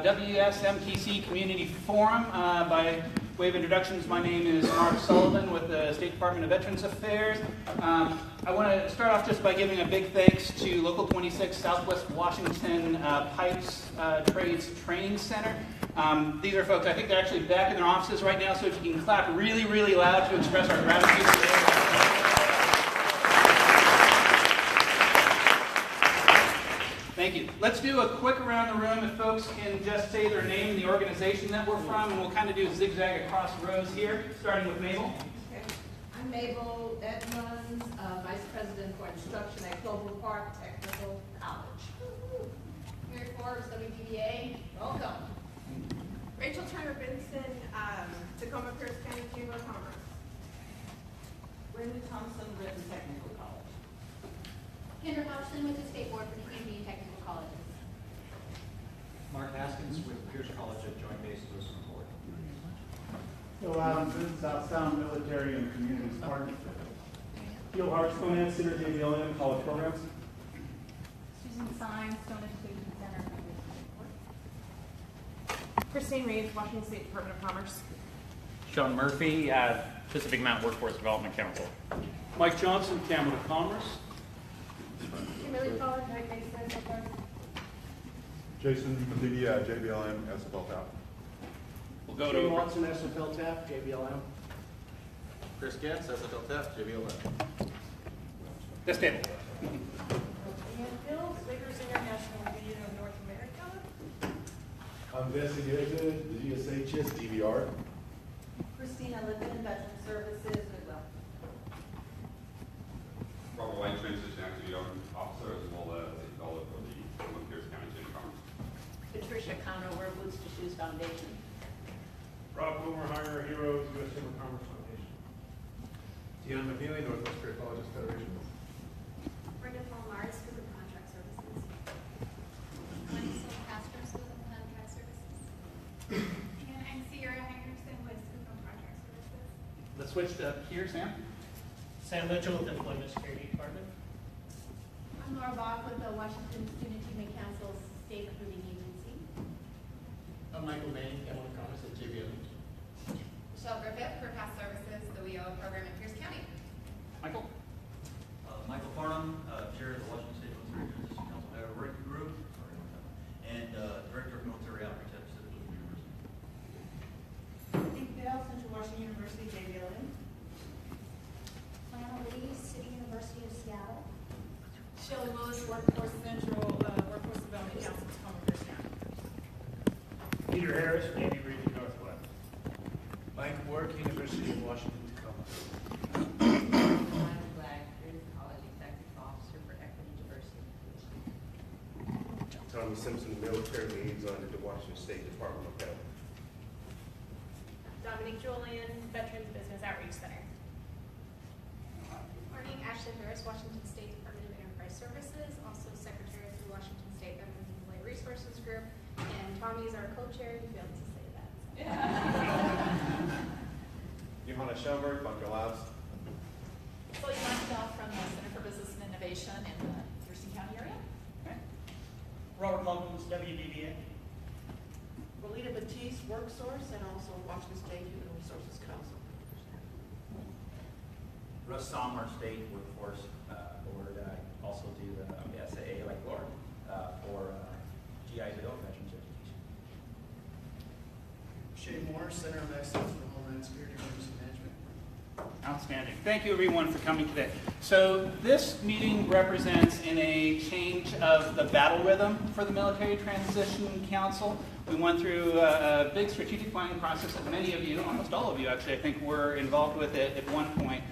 WSMTC Community Forum. By way of introductions, my name is Mark Sullivan with the State Department of Veterans Affairs. I want to start off just by giving a big thanks to Local 26 Southwest Washington Pipes Trades Training Center. These are folks, I think they're actually back in their offices right now, so if you can clap really, really loud to express our gratitude to them. Thank you. Let's do a quick around the room if folks can just say their name and the organization that we're from, and we'll kind of do a zigzag across rows here, starting with Mabel. Okay. I'm Mabel Edmonds, Vice President for Instruction at Global Park Technical College. Mary Forbes, WDBA, welcome. Rachel Turner Benson, Tacoma Pierce County Chamber of Commerce. Brenda Thompson, Britain Technical College. Kendra Hodgson with the State Board for Community and Technical Colleges. Mark Haskins with Pierce College at Joint Base Lewis and Ford. Bill Adams, South Sound Military and Communities Partnership. Gil Hartsman, Synergy BLM College Programs. Susan Sines, Stone Education Center. Christine Reeves, Washington State Department of Commerce. Sean Murphy, Pacific Mountain Workforce Development Council. Mike Johnson, Cameron of Commerce. Kimberly College, Joint Base Lewis and Ford. Jason Medini, JBLM, SFL TAP. We'll go Shane to Watson, SFL TAP, JBLM. Chris Getz, SFL TAP, JBLM. this table. Ian Hills, Bakers International Union of North America. I'm Jesse the GSHS DVR. Christina Lippin, Veteran Services, Goodwill. Robert White, Transition Activity Officer, as well as a fellow for the Pierce County Chamber of Commerce. Patricia Conover, Boots to Shoes Foundation. Rob Boomer, Hire Heroes, U.S. Chamber of Commerce Foundation. Deanna McNeely, Northwest Career Colleges Federation. Brenda Paul Mars, School of Contract Services. Marisol Castro, School of Contract Services. And I'm Sierra Henderson with School of Contract Services. Let's switch to here, Sam. Sam Mitchell with Employment Security Department. I'm Laura Bach with the Washington Student Achievement Council's State Recruiting Agency. I'm Michael Main, Cameron of Commerce at JBLM. Michelle Griffith for Past Services, the WEO program in Pierce County. Michael. Michael Farnham, Chair of the Washington State Military Transition Council Working Group, and Director of Military Outreach at Pacific University. Nick Bell, Central Washington University, JBLM. Lana Lee, City University of Seattle. Sheila Lewis, Workforce Central, Workforce Development Council, Tacoma Pierce County. Peter Harris, Navy Region Northwest. Mike Work, University of Washington, Tacoma. Lana Black, Britain College Executive Officer for Equity, Diversity, and Inclusion. Tommy Simpson, Military Liaison at the Washington State Department of Health. Dominique Julian, Veterans Business Outreach Center. Morning, Ashley Harris, Washington State Department of Enterprise Services, also Secretary of the Washington State Veterans Employee Resources Group, and Tommy is our co-chair, you failed to say that. Johanna Schoenberg, Bunker Labs. Chloe Landoff from the Center for Business and Innovation in the Thurston County area. Robert Mullins, WDBA. Rolita Batiste, WorkSource, and also Washington State Human Resources Council. Russ Sommer, State Workforce Board. I also do the SAA, like Lord, for GIZO, Veterans Education. Shay Moore, Center of Excellence for Homeland Security and Emergency Management. Outstanding. Thank you, everyone, for coming today. So this meeting represents in a change of the battle rhythm for the Military Transition Council. We went through a big strategic planning process that many of you, almost all of you actually, I think, were involved with it at one point.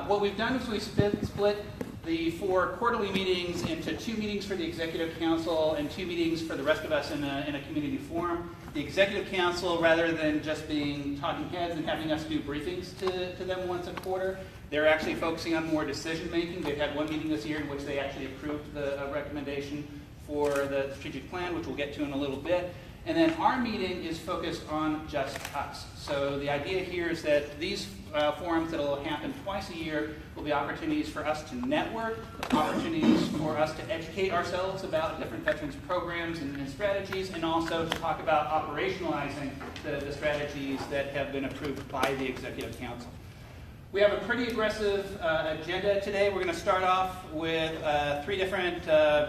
What we've done is we split the 4 quarterly meetings into 2 meetings for the Executive Council and 2 meetings for the rest of us in a community forum. The Executive Council, rather than just being talking heads and having us do briefings to them once a quarter, they're actually focusing on more decision making. They've had 1 meeting this year in which they actually approved the recommendation for the strategic plan, which we'll get to in a little bit. And then our meeting is focused on just us. So the idea here is that these forums that will happen twice a year will be opportunities for us to network, opportunities for us to educate ourselves about different veterans programs and strategies, and also to talk about operationalizing the strategies that have been approved by the Executive Council. We have a pretty aggressive agenda today. We're going to start off with 3 different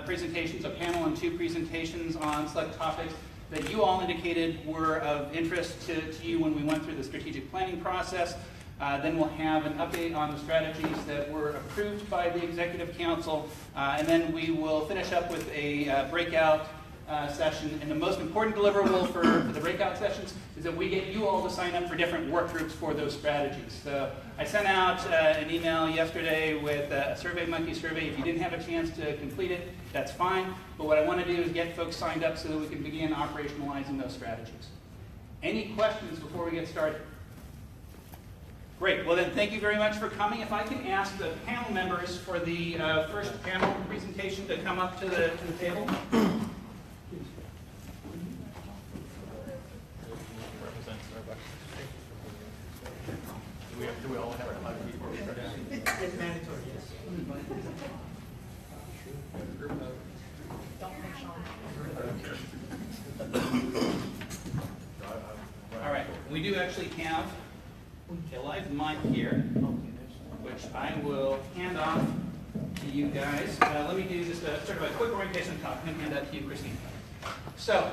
presentations, a panel and 2 presentations on select topics that you all indicated were of interest to you when we went through the strategic planning process. Then we'll have an update on the strategies that were approved by the Executive Council. And then we will finish up with a breakout session. And the most important deliverable for the breakout sessions is that we get you all to sign up for different work groups for those strategies. So I sent out an email yesterday with a SurveyMonkey survey. If you didn't have a chance to complete it, that's fine. But what I want to do is get folks signed up so that we can begin operationalizing those strategies. Any questions before we get started? Great. Well then, thank you very much for coming. If I can ask the panel members for the first panel presentation to come up to the table. Do we all have our flag before we start? It's mandatory, yes. All right. We do actually have a live mic here, which I will hand off to you guys. Let me do just a sort of a quick orientation talk. I'm going to hand that to you, Christine. So,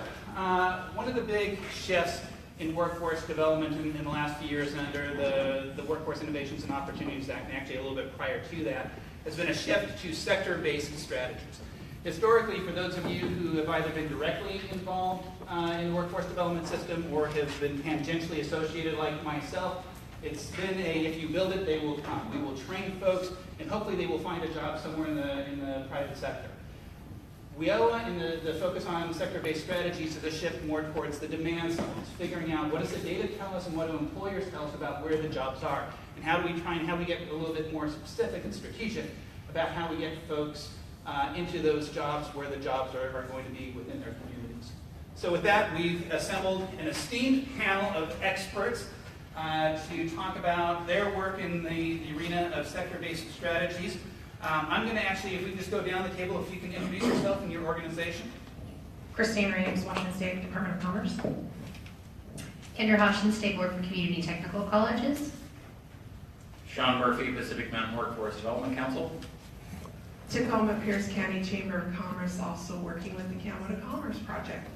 one of the big shifts in workforce development in the last few years under the Workforce Innovations and Opportunities Act, and actually a little bit prior to that, has been a shift to sector-based strategies. Historically, for those of you who have either been directly involved in the workforce development system or have been tangentially associated like myself, it's been if you build it, they will come. We will train folks, and hopefully they will find a job somewhere in the private sector. WIOA and the focus on sector-based strategies is a shift more towards the demand side, figuring out what does the data tell us and what do employers tell us about where the jobs are, and how do we get a little bit more specific and strategic about how we get folks into those jobs where the jobs are going to be within their communities. So with that, we've assembled an esteemed panel of experts to talk about their work in the arena of sector-based strategies. I'm going to actually, if we can just go down the table, if you can introduce yourself and your organization. Christine Reeves, Washington State Department of Commerce. Kendra Hodgson, State Board for Community Technical Colleges. Sean Murphy, Pacific Mountain Workforce Development Council. Tacoma Pierce County Chamber of Commerce, also working with the Camel to Commerce project.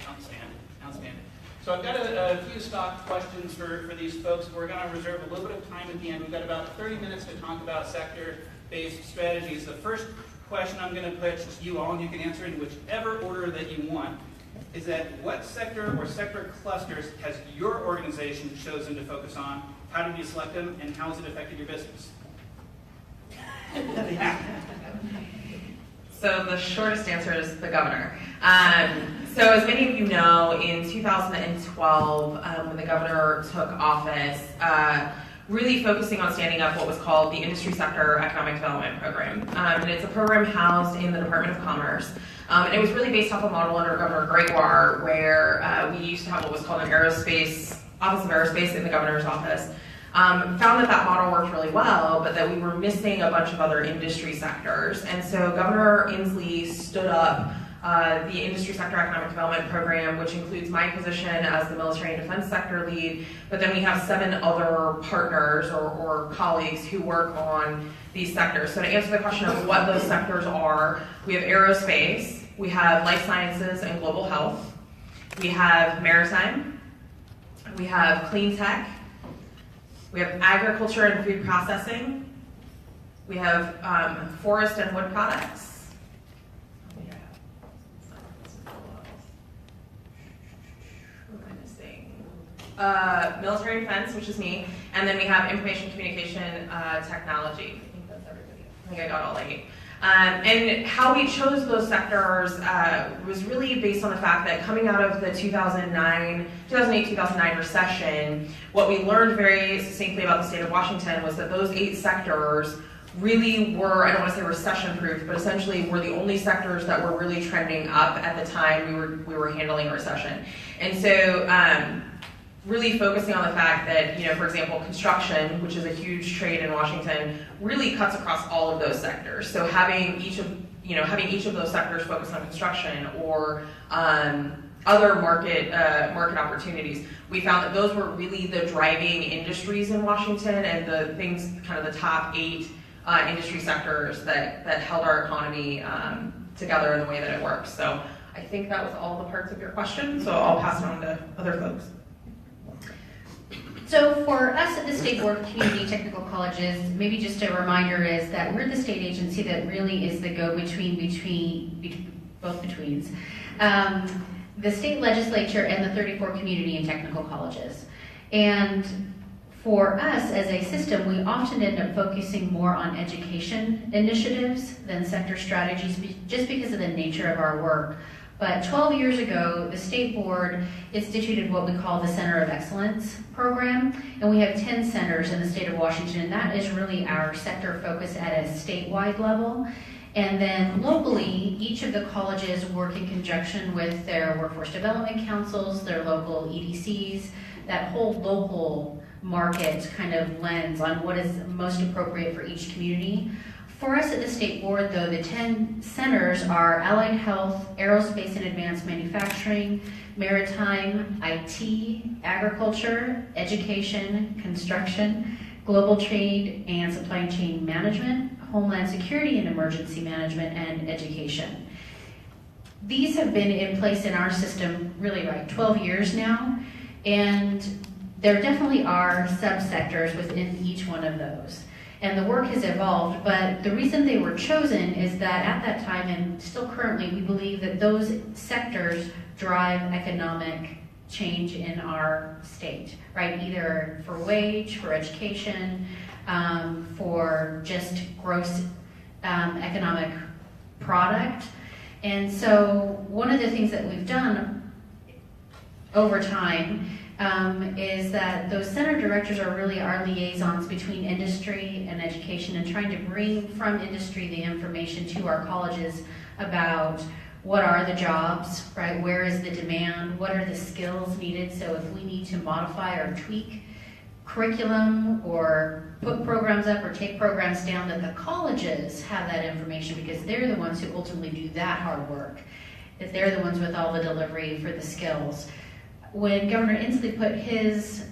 Outstanding, outstanding. So I've got a few stock questions for these folks. We're going to reserve a little bit of time at the end. We've got about 30 minutes to talk about sector-based strategies. The first question I'm going to put to you all, and you can answer in whichever order that you want, is that what sector or sector clusters has your organization chosen to focus on? How did you select them, and how has it affected your business? So the shortest answer is the governor. So as many of you know, in 2012, when the governor took office, really focusing on standing up what was called the Industry Sector Economic Development Program. And it's a program housed in the Department of Commerce. And it was really based off a model under Governor Gregoire, where we used to have what was called an Office of Aerospace in the governor's office. Found that model worked really well, but that we were missing a bunch of other industry sectors. And so Governor Inslee stood up the Industry Sector Economic Development Program, which includes my position as the military and defense sector lead, but then we have 7 other partners or colleagues who work on these sectors. So to answer the question of what those sectors are, we have aerospace, we have life sciences and global health, we have maritime, we have clean tech, we have agriculture and food processing, we have forest and wood products, military defense, which is me, and then we have information communication technology. I think that's everybody. I think I got all 8. And how we chose those sectors was really based on the fact that coming out of the 2008-2009 recession, what we learned very succinctly about the state of Washington was that those 8 sectors really were, I don't want to say recession-proof, but essentially were the only sectors that were really trending up at the time we were handling a recession. And so really focusing on the fact that, for example, construction, which is a huge trade in Washington, really cuts across all of those sectors. So having each of those sectors focus on construction or other market opportunities, we found that those were really the driving industries in Washington and the things, kind of the top 8 industry sectors that held our economy together in the way that it works. So I think that was all the parts of your question, so I'll pass it on to other folks. So for us at the State Board of Community Technical Colleges, maybe just a reminder is that we're the state agency that really is the go-between both betweens. The state legislature and the 34 community and technical colleges. And for us as a system, we often end up focusing more on education initiatives than sector strategies just because of the nature of our work. But 12 years ago, the State Board instituted what we call the Center of Excellence program, and we have 10 centers in the state of Washington, and that is really our sector focus at a statewide level. And then locally, each of the colleges work in conjunction with their workforce development councils, their local EDCs, that whole local market kind of lens on what is most appropriate for each community. For us at the State Board, though, the 10 centers are allied health, aerospace and advanced manufacturing, maritime, IT, agriculture, education, construction, global trade and supply chain management, homeland security and emergency management, and education. These have been in place in our system really 12 years now, and there definitely are subsectors within each one of those. And the work has evolved, but the reason they were chosen is that at that time, and still currently, we believe that those sectors drive economic change in our state, right? Either for wage, for education, for just gross economic product. And so one of the things that we've done over time is that those center directors are really our liaisons between industry and education and trying to bring from industry the information to our colleges about what are the jobs, right? Where is the demand? What are the skills needed? So if we need to modify or tweak curriculum or put programs up or take programs down, that the colleges have that information because they're the ones who ultimately do that hard work. That they're the ones with all the delivery for the skills. When Governor Inslee put his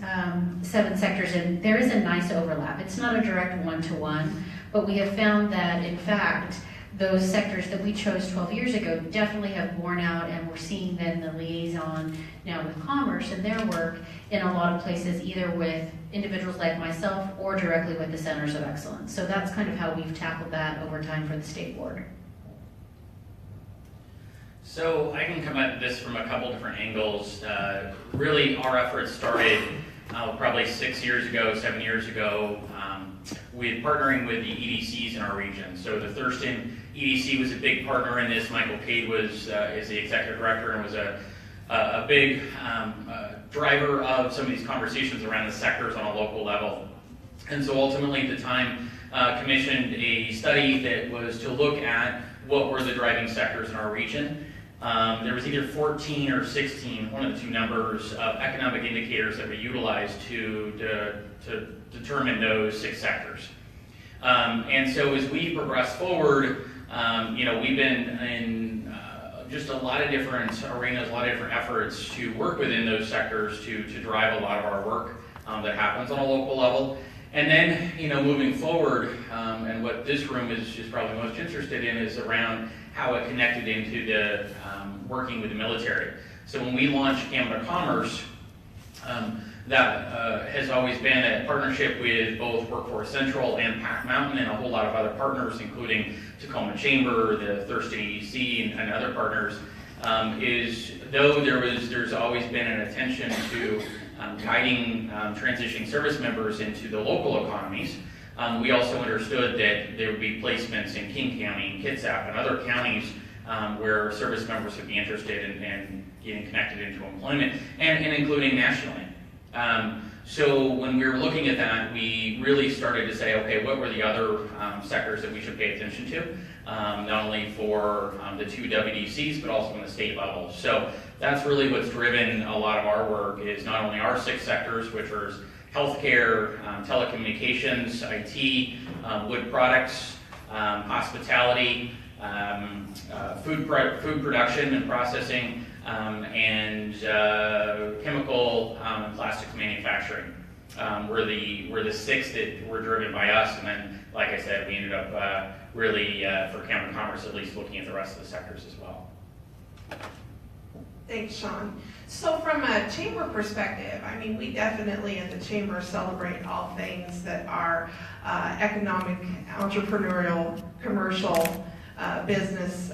7 sectors in, there is a nice overlap. It's not a direct one-to-one, but we have found that, in fact, those sectors that we chose 12 years ago definitely have borne out, and we're seeing then the liaison now with Commerce and their work in a lot of places, either with individuals like myself or directly with the Centers of Excellence. So that's kind of how we've tackled that over time for the State Board. So I can come at this from a couple different angles. Really, our efforts started probably 7 years ago, with partnering with the EDCs in our region. So the Thurston EDC was a big partner in this. Michael Cade is the executive director and was a big driver of some of these conversations around the sectors on a local level. And so ultimately at the time commissioned a study that was to look at what were the driving sectors in our region. There was either 14 or 16, one of the two numbers, of economic indicators that we utilized to determine those 6 sectors. And so as we progress forward, we've been in just a lot of different arenas, a lot of different efforts to work within those sectors to drive a lot of our work that happens on a local level. And then, moving forward, and what this room is probably most interested in is around how it connected into the working with the military. So when we launched Canada Commerce, that has always been a partnership with both Workforce Central and Pac Mountain and a whole lot of other partners, including Tacoma Chamber, the Thurston EDC, and other partners, there's always been an attention to guiding transitioning service members into the local economies. We also understood that there would be placements in King County, and Kitsap, and other counties where service members would be interested in getting connected into employment, and including nationally. So when we were looking at that, we really started to say, okay, what were the other sectors that we should pay attention to, not only for the 2 WDCs, but also on the state level. So that's really what's driven a lot of our work, is not only our 6 sectors, which are healthcare, telecommunications, IT, wood products, hospitality, food production and processing, and chemical and plastics manufacturing were the 6 that were driven by us. And then, like I said, we ended up really, for County of Commerce at least, looking at the rest of the sectors as well. Thanks, Sean. So from a chamber perspective, I mean, we definitely at the chamber celebrate all things that are economic, entrepreneurial, commercial, business,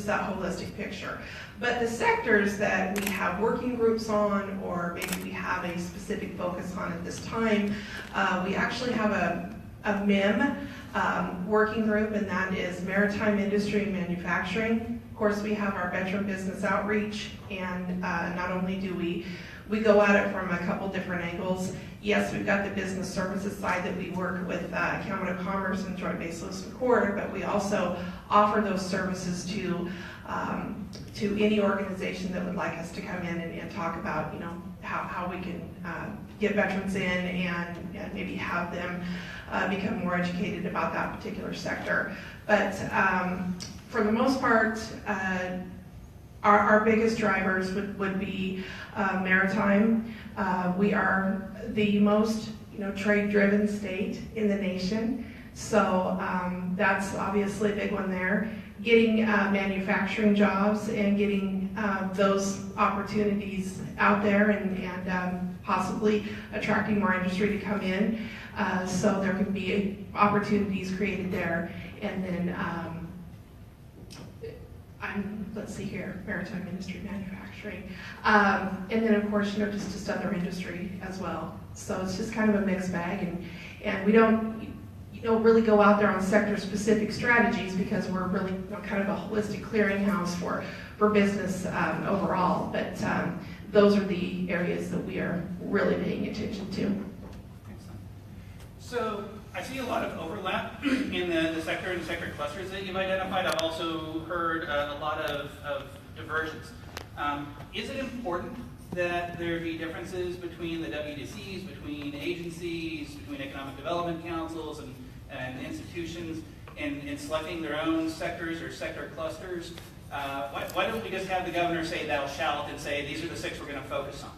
that holistic picture. But the sectors that we have working groups on, or maybe we have a specific focus on at this time, we actually have a MIM working group, and that is Maritime Industry and Manufacturing. Of course, we have our veteran business outreach, and not only do we go at it from a couple different angles. Yes, we've got the business services side that we work with County of Commerce and Joint Base Lewis and Quarter, but we also offer those services to any organization that would like us to come in and talk about, how we can get veterans in and maybe have them become more educated about that particular sector. But for the most part, our biggest drivers would be maritime. We are the most trade-driven state in the nation, so that's obviously a big one there. Getting manufacturing jobs and getting those opportunities out there and possibly attracting more industry to come in, so there can be opportunities created there. And then let's see here, maritime industry, manufacturing, and then of course, just other industry as well. So it's just kind of a mixed bag, and we don't really go out there on sector-specific strategies because we're really kind of a holistic clearinghouse for business overall. But those are the areas that we are really paying attention to. Excellent. So I see a lot of overlap in the sector and sector clusters that you've identified. I've also heard a lot of divergence. Is it important that there be differences between the WDCs, between agencies, between economic development councils and institutions in selecting their own sectors or sector clusters? Why don't we just have the governor say thou shalt and say these are the 6 we're going to focus on?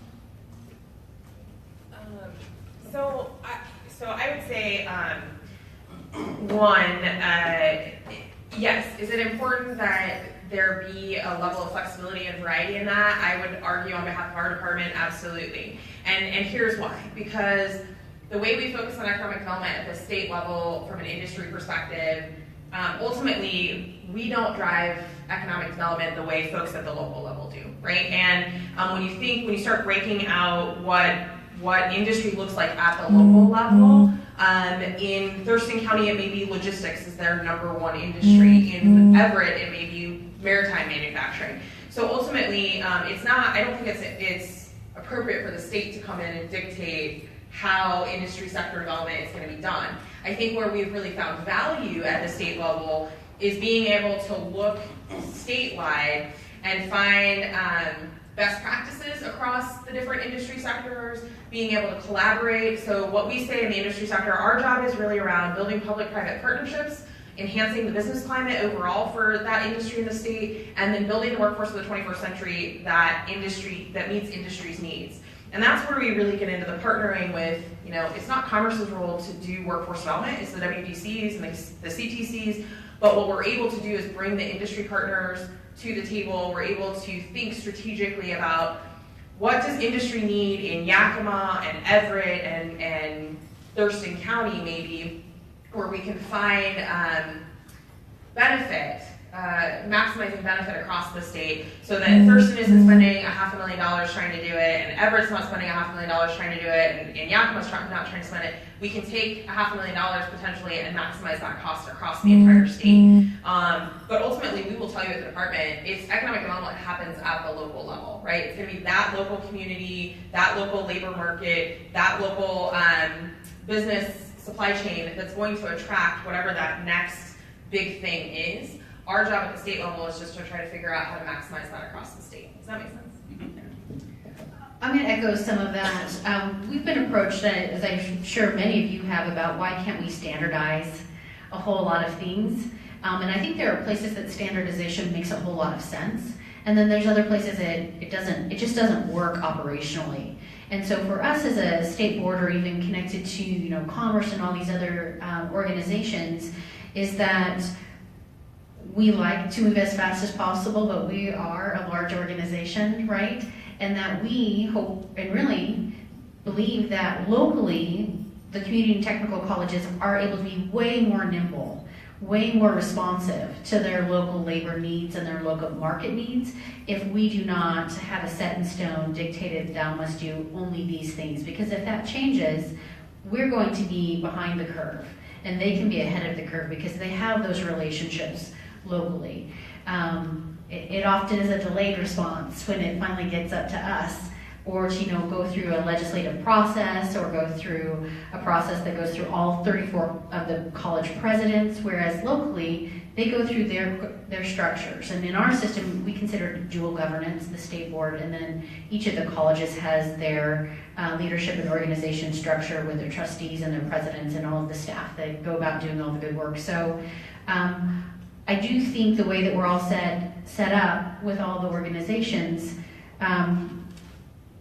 So I would say, one, yes, is it important that there be a level of flexibility and variety in that? I would argue on behalf of our department, absolutely. And here's why. Because the way we focus on economic development at the state level from an industry perspective, ultimately, we don't drive economic development the way folks at the local level do, right? And when you start breaking out what industry looks like at the local level, in Thurston County, it may be logistics is their #1 industry. In Everett, it may be maritime manufacturing. So ultimately, I don't think it's appropriate for the state to come in and dictate how industry sector development is going to be done. I think where we've really found value at the state level is being able to look statewide and find best practices across the different industry sectors, being able to collaborate. So what we say in the industry sector, our job is really around building public-private partnerships, enhancing the business climate overall for that industry in the state, and then building the workforce of the 21st century that meets industry's needs. And that's where we really get into the partnering with, it's not Commerce's role to do workforce development, it's the WDCs and the CTCs, but what we're able to do is bring the industry partners to the table. We're able to think strategically about what does industry need in Yakima and Everett and Thurston County maybe, where we can find benefit maximizing benefit across the state, so that Thurston isn't spending $500,000 trying to do it, and Everett's not spending $500,000 trying to do it, and Yakima's not trying to spend it. We can take $500,000 potentially and maximize that cost across the entire state. But ultimately, we will tell you at the department, it's economic development happens at the local level, right? It's going to be that local community, that local labor market, that local business supply chain that's going to attract whatever that next big thing is. Our job at the state level is just to try to figure out how to maximize that across the state. Does that make sense? I'm going to echo some of that. We've been approached, as I'm sure many of you have, about why can't we standardize a whole lot of things. And I think there are places that standardization makes a whole lot of sense. And then there's other places that it just doesn't work operationally. And so for us as a state board, or even connected to commerce and all these other organizations, is that we like to move as fast as possible, but we are a large organization, right? And that we hope and really believe that locally, the community and technical colleges are able to be way more nimble, way more responsive to their local labor needs and their local market needs if we do not have a set in stone dictated thou must do only these things. Because if that changes, we're going to be behind the curve, and they can be ahead of the curve because they have those relationships locally. It often is a delayed response when it finally gets up to us, or to go through a legislative process, or go through a process that goes through all 34 of the college presidents, whereas locally they go through their structures. And in our system, we consider dual governance, the state board, and then each of the colleges has their leadership and organization structure with their trustees and their presidents and all of the staff that go about doing all the good work. So I do think the way that we're all set up with all the organizations,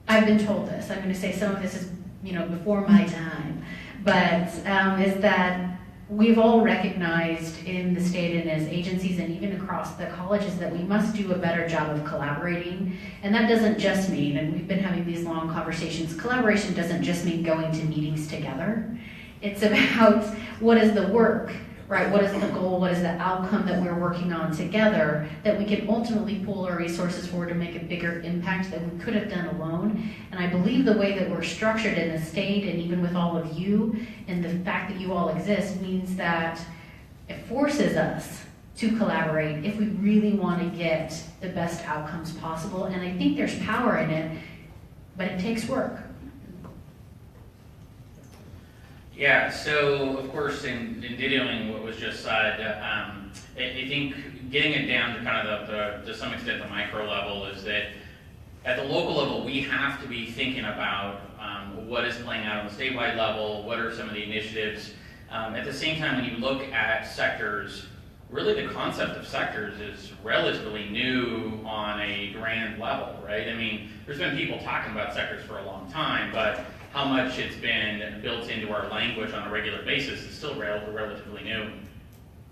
I've been told this. I'm going to say some of this is, before my time, but is that we've all recognized in the state and as agencies and even across the colleges that we must do a better job of collaborating. And that doesn't just mean, and we've been having these long conversations, collaboration doesn't just mean going to meetings together. It's about what is the work, right? What is the goal? What is the outcome that we're working on together that we can ultimately pool our resources for to make a bigger impact that we could have done alone? And I believe the way that we're structured in the state, and even with all of you, and the fact that you all exist, means that it forces us to collaborate if we really want to get the best outcomes possible. And I think there's power in it, but it takes work. Yeah, so of course, in dittoing what was just said, I think getting it down to kind of to some extent the micro level is that at the local level, we have to be thinking about what is playing out on the statewide level, what are some of the initiatives. At the same time, when you look at sectors, really the concept of sectors is relatively new on a grand level, right? I mean, there's been people talking about sectors for a long time, but how much it's been built into our language on a regular basis is still relatively new.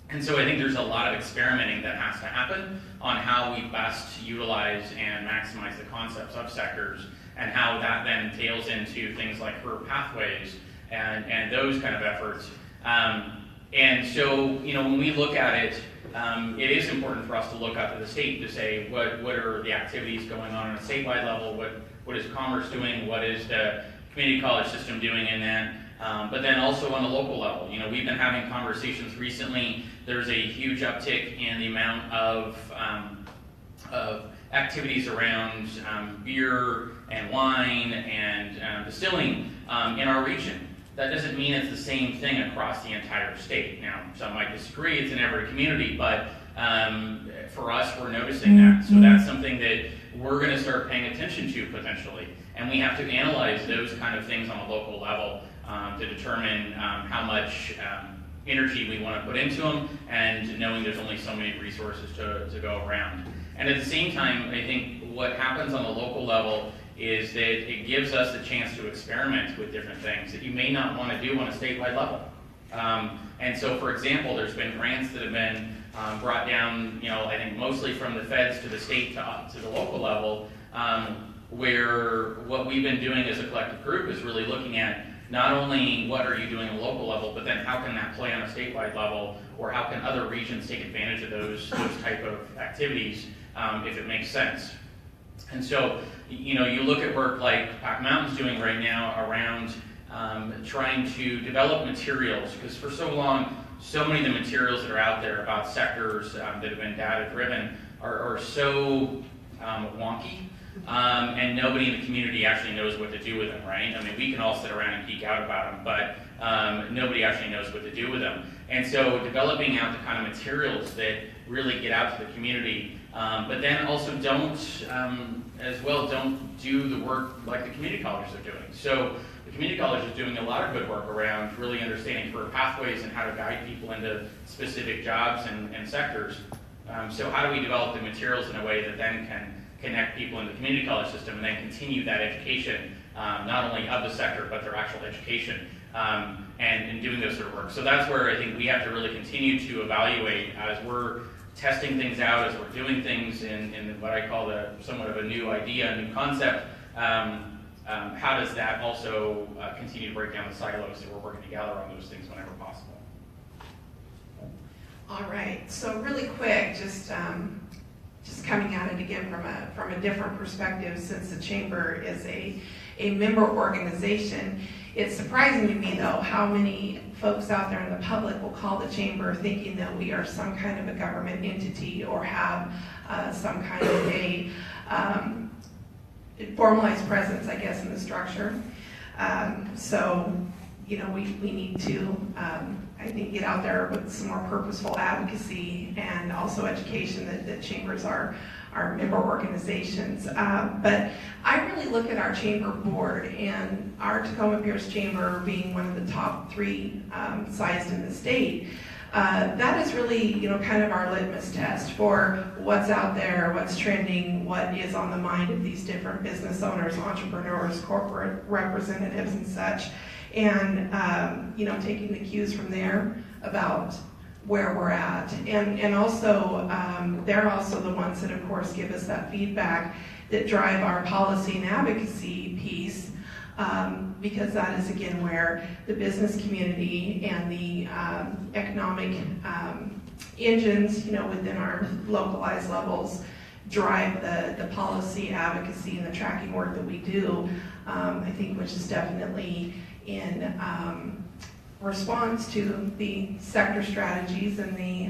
And so I think there's a lot of experimenting that has to happen on how we best utilize and maximize the concepts of sectors, and how that then tails into things like career pathways and those kind of efforts. And so, when we look at it, it is important for us to look out to the state to say what are the activities going on a statewide level, what is commerce doing, what is the community college system doing in that, but then also on the local level. We've been having conversations recently. There's a huge uptick in the amount of activities around beer and wine and distilling in our region. That doesn't mean it's the same thing across the entire state. Now, some might disagree, it's in every community, but for us, we're noticing that. So that's something that we're going to start paying attention to potentially. And we have to analyze those kind of things on a local level to determine how much energy we want to put into them, and knowing there's only so many resources to go around. And at the same time, I think what happens on the local level is that it gives us a chance to experiment with different things that you may not want to do on a statewide level. And so, for example, there's been grants that have been brought down, I think mostly from the feds to the state to the local level, where what we've been doing as a collective group is really looking at not only what are you doing at a local level, but then how can that play on a statewide level, or how can other regions take advantage of those type of activities if it makes sense. And so, you know, you look at work like Pac Mountain's doing right now around trying to develop materials, because for so long, so many of the materials that are out there about sectors that have been data-driven are so wonky, and nobody in the community actually knows what to do with them, right? I mean, we can all sit around and geek out about them, but nobody actually knows what to do with them. And so developing out the kind of materials that really get out to the community, but then also don't do the work like the community colleges are doing. So the community college is doing a lot of good work around really understanding career pathways and how to guide people into specific jobs and sectors. So how do we develop the materials in a way that then can connect people in the community college system and then continue that education, not only of the sector, but their actual education, and doing this sort of work. So that's where I think we have to really continue to evaluate as we're testing things out, as we're doing things in what I call somewhat of a new idea, a new concept. How does that also continue to break down the silos that we're working together on those things whenever possible? All right, so really quick, just coming at it again from a different perspective, since the Chamber is a member organization. It's surprising to me, though, how many folks out there in the public will call the Chamber thinking that we are some kind of a government entity or have some kind of a formalized presence, I guess, in the structure. So, you know, we need to, I think, get out there with some more purposeful advocacy and also education that chambers are member organizations. But I really look at our chamber board, and our Tacoma Pierce Chamber being one of the top 3 sized in the state. That is really, you know, kind of our litmus test for what's out there, what's trending, what is on the mind of these different business owners, entrepreneurs, corporate representatives, and such. And, you know, taking the cues from there about where we're at. And also, they're also the ones that, of course, give us that feedback that drive our policy and advocacy piece, because that is, again, where the business community and the economic engines, you know, within our localized levels drive the policy, advocacy, and the tracking work that we do, I think, which is definitely in response to the sector strategies and the,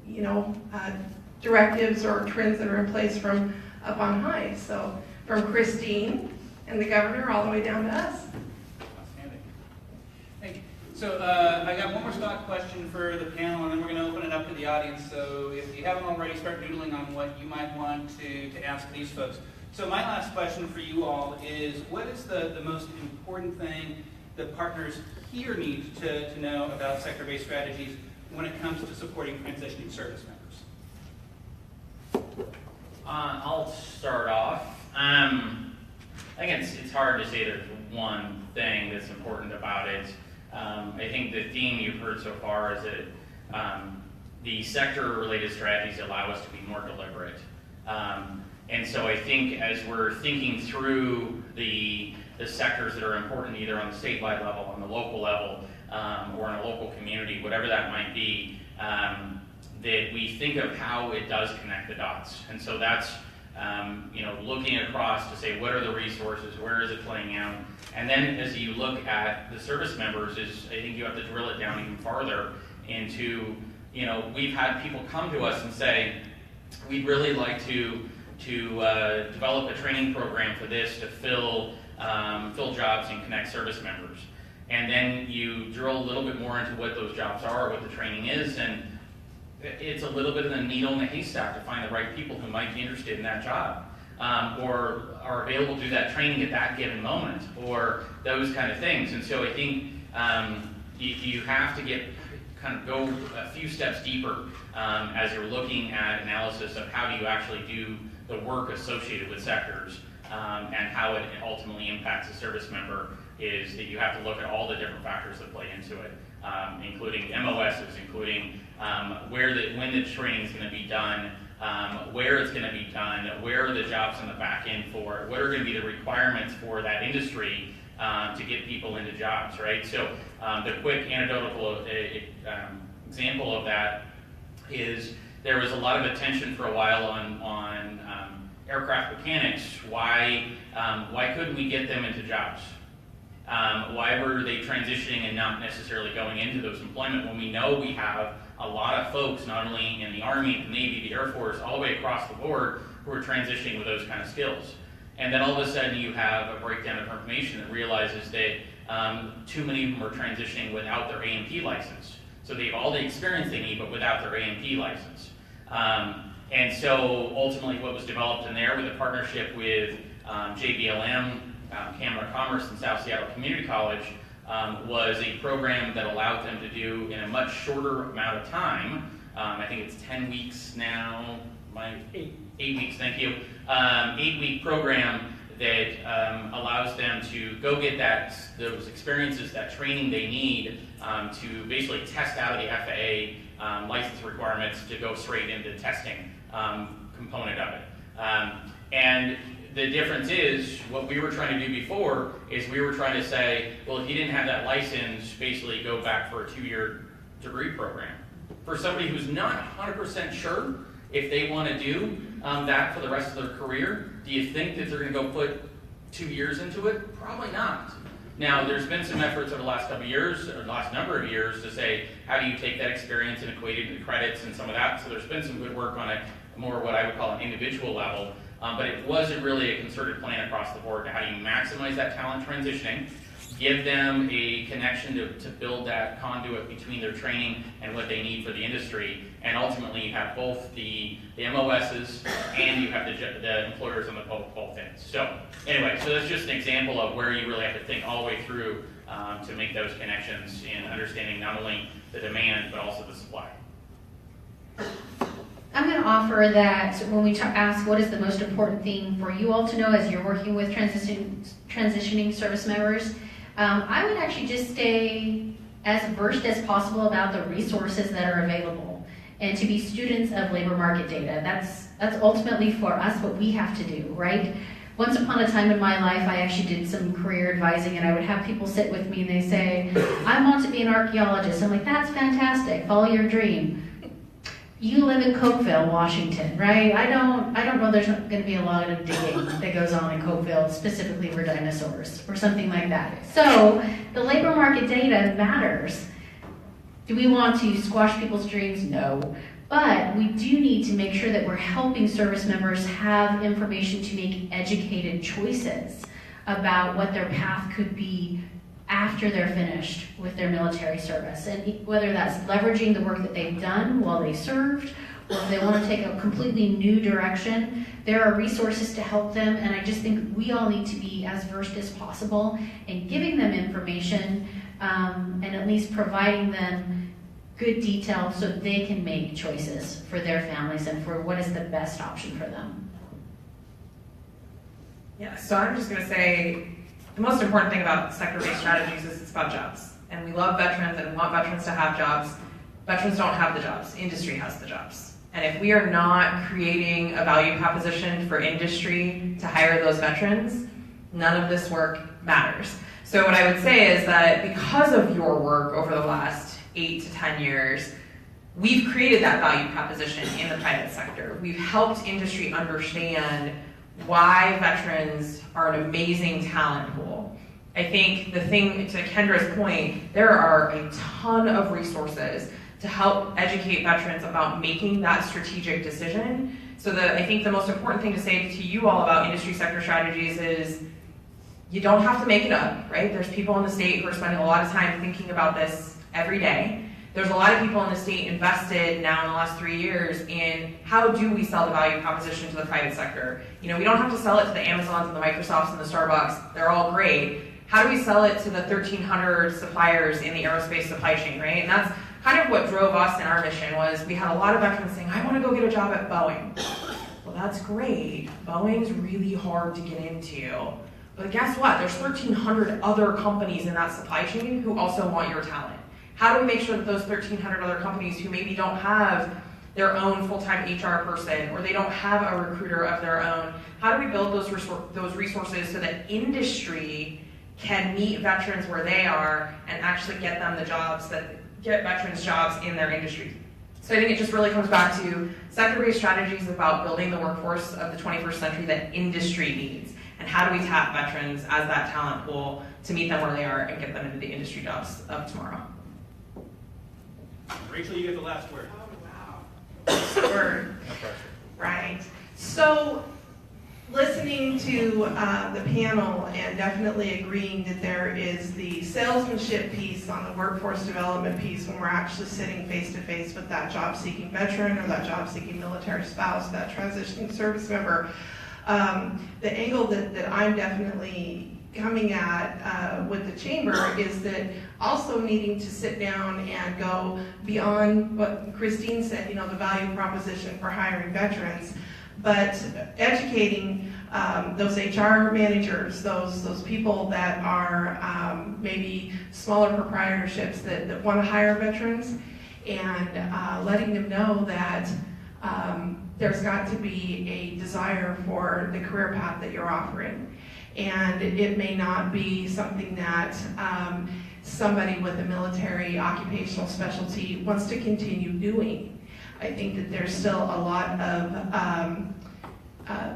you know, directives or trends that are in place from up on high. So from Christine and the governor all the way down to us. Outstanding. Thank you. So I got one more stock question for the panel, and then we're going to open it up to the audience. So if you haven't already, start doodling on what you might want to ask these folks. So my last question for you all is, what is the most important thing that partners here need to know about sector-based strategies when it comes to supporting transitioning service members? I'll start off. I think it's hard to say there's one thing that's important about it. I think the theme you've heard so far is that the sector-related strategies allow us to be more deliberate. And so I think as we're thinking through the sectors that are important either on the statewide level, on the local level, or in a local community, whatever that might be, that we think of how it does connect the dots. And so that's you know, looking across to say what are the resources, where is it playing out, and then as you look at the service members, I think you have to drill it down even farther into, you know, we've had people come to us and say, we'd really like to develop a training program for this to fill jobs and connect service members. And then you drill a little bit more into what those jobs are, what the training is, and it's a little bit of the needle in the haystack to find the right people who might be interested in that job, or are available to do that training at that given moment, or those kind of things. And so I think you have to go a few steps deeper as you're looking at analysis of how do you actually do the work associated with sectors, and how it ultimately impacts a service member, is that you have to look at all the different factors that play into it, including MOSs, including when the training is going to be done, where it's going to be done, where are the jobs on the back end for it, what are going to be the requirements for that industry to get people into jobs, right? So the quick anecdotal example of that is there was a lot of attention for a while on aircraft mechanics. Why couldn't we get them into jobs? Why were they transitioning and not necessarily going into those employment when we know we have a lot of folks, not only in the Army, the Navy, the Air Force, all the way across the board, who are transitioning with those kind of skills. And then all of a sudden you have a breakdown of information that realizes that too many of them are transitioning without their A&P license. So they have all the experience they need, but without their A&P license. And so ultimately what was developed in there with a partnership with JBLM, Camera Commerce, and South Seattle Community College was a program that allowed them to do in a much shorter amount of time. I think it's 10 weeks now, 8 weeks, thank you. 8-week program that allows them to go get those experiences, that training they need to basically test out of the FAA license requirements to go straight into the testing component of it. And the difference is, what we were trying to do before is we were trying to say, well, if you didn't have that license, basically go back for a 2-year degree program. For somebody who's not 100% sure if they want to do that for the rest of their career, do you think that they're going to go put 2 years into it? Probably not. Now, there's been some efforts over the last couple of years, or the last number of years, to say, how do you take that experience and equate it into credits and some of that? So there's been some good work on a more what I would call an individual level. But it wasn't really a concerted plan across the board to how do you maximize that talent transitioning, give them a connection to build that conduit between their training and what they need for the industry, and ultimately you have both the MOSs and you have the employers on the both ends. So anyway, so that's just an example of where you really have to think all the way through to make those connections in understanding not only the demand but also the supply. I'm going to offer that when we ask what is the most important thing for you all to know as you're working with transitioning service members, I would actually just stay as versed as possible about the resources that are available and to be students of labor market data. That's ultimately for us what we have to do, right? Once upon a time in my life, I actually did some career advising, and I would have people sit with me and they say, I want to be an archaeologist. I'm like, that's fantastic, follow your dream. You live in Cokeville, Washington, right? I don't know there's going to be a lot of digging that goes on in Cokeville, specifically for dinosaurs or something like that. So the labor market data matters. Do we want to squash people's dreams? No. But we do need to make sure that we're helping service members have information to make educated choices about what their path could be after they're finished with their military service, and whether that's leveraging the work that they've done while they served, or if they want to take a completely new direction, there are resources to help them, and I just think we all need to be as versed as possible in giving them information and at least providing them good detail so they can make choices for their families and for what is the best option for them. Yeah, so I'm just going to say, the most important thing about sector-based strategies is it's about jobs. And we love veterans and we want veterans to have jobs. Veterans don't have the jobs. Industry has the jobs. And if we are not creating a value proposition for industry to hire those veterans, none of this work matters. So what I would say is that because of your work over the last 8 to 10 years, we've created that value proposition in the private sector. We've helped industry understand why veterans are an amazing talent pool. I think the thing, to Kendra's point, there are a ton of resources to help educate veterans about making that strategic decision. So I think the most important thing to say to you all about industry sector strategies is you don't have to make it up, right? There's people in the state who are spending a lot of time thinking about this every day. There's a lot of people in the state invested now in the last 3 years in how do we sell the value proposition to the private sector. You know, we don't have to sell it to the Amazons and the Microsofts and the Starbucks. They're all great. How do we sell it to the 1,300 suppliers in the aerospace supply chain, right? And that's kind of what drove us in our mission was we had a lot of veterans saying, I want to go get a job at Boeing. Well, that's great. Boeing's really hard to get into. But guess what? There's 1,300 other companies in that supply chain who also want your talent. How do we make sure that those 1,300 other companies who maybe don't have their own full-time HR person or they don't have a recruiter of their own, how do we build those resources so that industry can meet veterans where they are and actually get them the jobs get veterans jobs in their industry. So I think it just really comes back to sector-based strategies about building the workforce of the 21st century that industry needs. And how do we tap veterans as that talent pool to meet them where they are and get them into the industry jobs of tomorrow? Rachel, you get the last word. Word. No pressure. Right. So, listening to the panel and definitely agreeing that there is the salesmanship piece on the workforce development piece when we're actually sitting face to face with that job-seeking veteran or that job-seeking military spouse, that transitioning service member. The angle that I'm definitely coming at with the chamber is that also needing to sit down and go beyond what Christine said, you know, the value proposition for hiring veterans, but educating those HR managers, those people that are maybe smaller proprietorships that want to hire veterans, and letting them know that there's got to be a desire for the career path that you're offering. And it may not be something that somebody with a military occupational specialty wants to continue doing. I think that there's still a lot of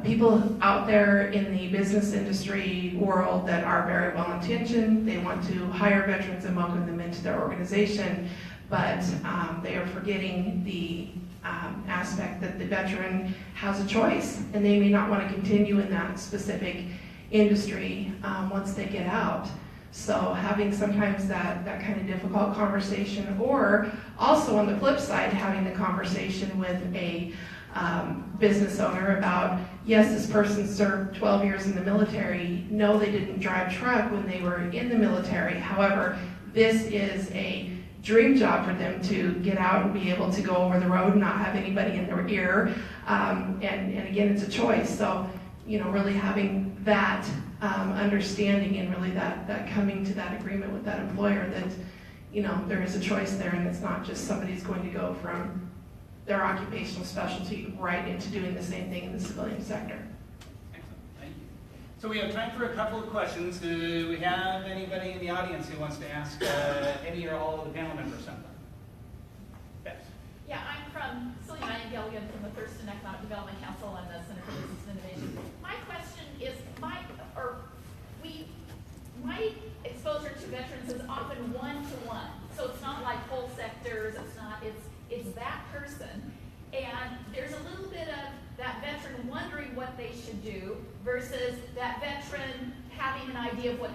people out there in the business industry world that are very well intentioned. They want to hire veterans and welcome them into their organization, but they are forgetting the aspect that the veteran has a choice, and they may not want to continue in that specific industry once they get out. So having sometimes that kind of difficult conversation, or also on the flip side, having the conversation with a business owner about, yes, this person served 12 years in the military. No, they didn't drive truck when they were in the military. However, this is a dream job for them to get out and be able to go over the road and not have anybody in their ear. And again, it's a choice. So, you know, really having that understanding and really that coming to that agreement with that employer that, you know, there is a choice there, and it's not just somebody's going to go from their occupational specialty right into doing the same thing in the civilian sector. Excellent, thank you. So we have time for a couple of questions. Do we have anybody in the audience who wants to ask any or all of the panel members something? Yes. Yeah, I'm from Celia Gilligan from the Thurston Economic Development Council and the Center for Business and Innovation. My question is, my exposure to veterans is often one-to-one. So it's not like whole sectors, it's that person. And there's a little bit of that veteran wondering what they should do versus that veteran having an idea of what,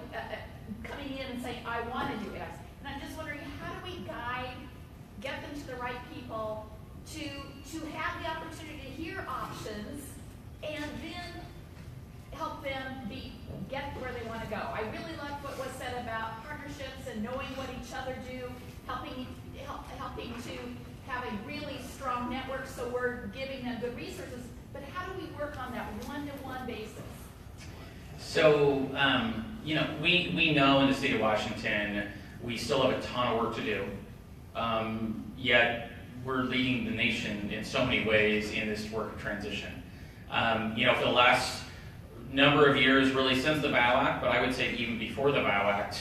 coming in and saying, I want to do X. And I'm just wondering, how do we get them to the right people to have the opportunity to hear options and then help them get where they want to go. I really loved what was said about partnerships and knowing what each other do, helping to have a really strong network so we're giving them good resources. But how do we work on that one-to-one basis? So, you know, we know in the state of Washington, we still have a ton of work to do. Yet we're leading the nation in so many ways in this work of transition. You know, for the last number of years, really since the VOW Act, but I would say even before the VOW Act,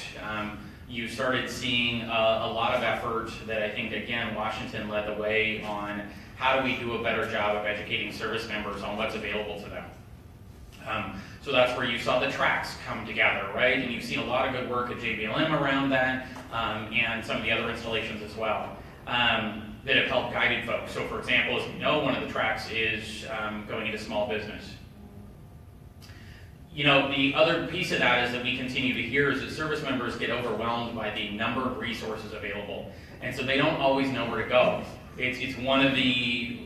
you started seeing a lot of effort that I think, again, Washington led the way on how do we do a better job of educating service members on what's available to them. So that's where you saw the tracks come together, right? And you've seen a lot of good work at JBLM around that, and some of the other installations as well, that have helped guided folks. So for example, as we know, one of the tracks is going into small business. You know, the other piece of that is that we continue to hear is that service members get overwhelmed by the number of resources available. And so they don't always know where to go. It's one of the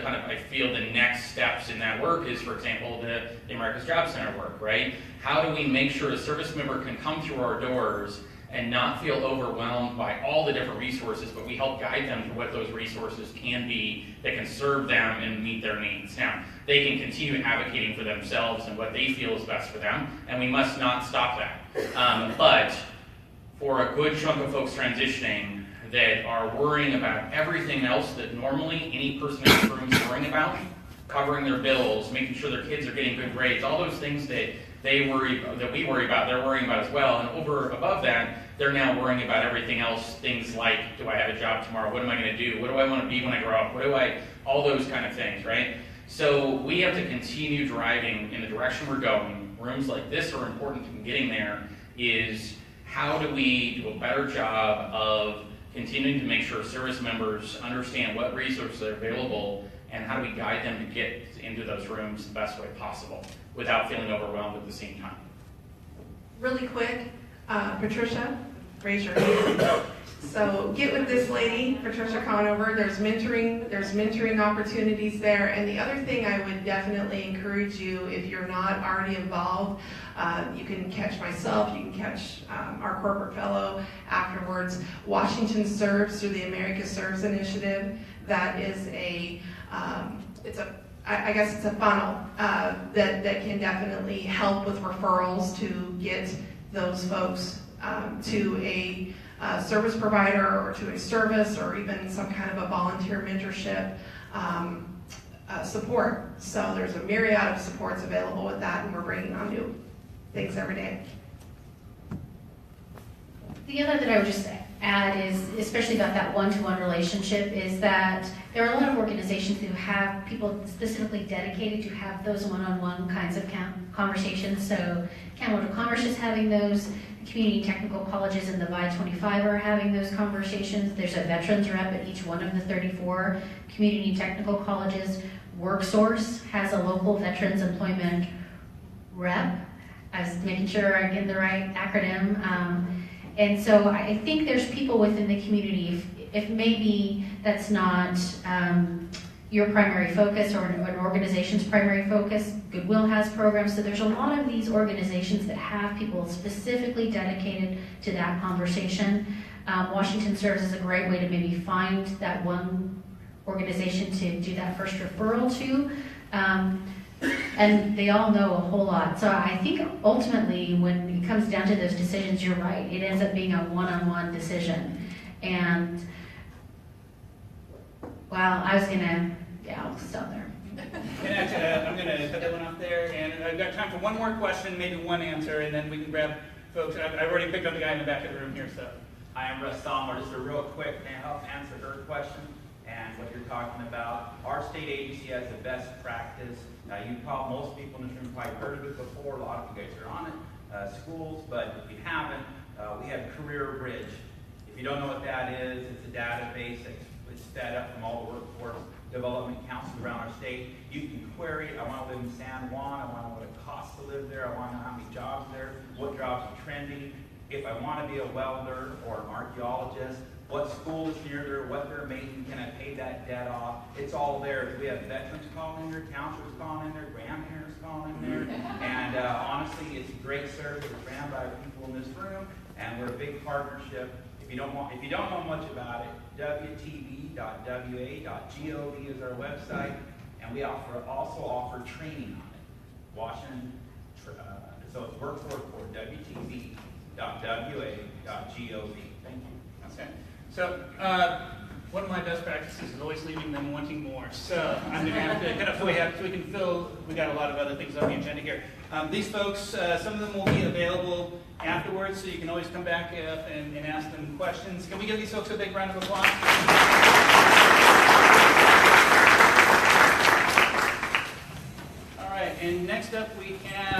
kind of, I feel, the next steps in that work is, for example, the America's Job Center work, right? How do we make sure a service member can come through our doors and not feel overwhelmed by all the different resources, but we help guide them to what those resources can be that can serve them and meet their needs. Now, they can continue advocating for themselves and what they feel is best for them, and we must not stop that. But for a good chunk of folks transitioning that are worrying about everything else that normally any person in this room is worrying about, covering their bills, making sure their kids are getting good grades, all those things that we worry about, they're worrying about as well. And above that, they're now worrying about everything else, things like, do I have a job tomorrow? What am I going to do? What do I want to be when I grow up? All those kind of things, right? So we have to continue driving in the direction we're going. Rooms like this are important in getting there. Is how do we do a better job of continuing to make sure service members understand what resources are available, and how do we guide them to get into those rooms the best way possible without feeling overwhelmed at the same time. Really quick, Patricia, raise your hand. So get with this lady, Patricia Conover. There's mentoring opportunities there. And the other thing I would definitely encourage you, if you're not already involved, you can catch myself, you can catch our corporate fellow afterwards. Washington Serves through the America Serves initiative. That is I guess it's a funnel that can definitely help with referrals to get those folks to a service provider or to a service or even some kind of a volunteer mentorship support. So there's a myriad of supports available with that, and we're bringing on new things every day. The other that I would just add is, especially about that one-to-one relationship, is that there are a lot of organizations who have people specifically dedicated to have those one-on-one kinds of conversations. So Campbell Commerce is having those, community technical colleges and the VI-25 are having those conversations. There's a veterans rep at each one of the 34 community technical colleges. WorkSource has a local veterans employment rep. I was making sure I get the right acronym. And so I think there's people within the community, if maybe that's not your primary focus or an organization's primary focus. Goodwill has programs, so there's a lot of these organizations that have people specifically dedicated to that conversation. Washington Serves as a great way to maybe find that one organization to do that first referral to. And they all know a whole lot. So I think ultimately when it comes down to those decisions, you're right. It ends up being a one-on-one decision. And well, I'll stop there. And I'm going to put that one up there. And I've got time for one more question, maybe one answer, and then we can grab folks. I've already picked up the guy in the back of the room here. So Hi, I'm Russ Salmer. Just a real quick to help answer her question and what you're talking about. Our state agency has the best practice. Most people in this room probably heard of it before. A lot of you guys are on it, schools, but if you haven't, we have Career Bridge. If you don't know what that is, it's a database that's fed up from all the workforce development councils around our state. You can query, I want to live in San Juan, I want to know what it costs to live there, I want to know how many jobs there, what jobs are trending. If I want to be a welder or an archaeologist, what school is near there, what they're making, can I pay that debt off? It's all there. We have veterans calling in there, counselors calling in there, grandparents calling in there. And honestly, it's a great service. It's ran by people in this room, and we're a big partnership. If you don't know much about it, wtv.wa.gov is our website, and we also offer training on it. Washington, so it's work for wtv.wa.gov. Thank you. Okay. So one of my best practices is always leaving them wanting more. So I'm going to have to kind of we got a lot of other things on the agenda here. These folks, some of them will be available afterwards, so you can always come back up and ask them questions. Can we give these folks a big round of applause? All right, and next up we have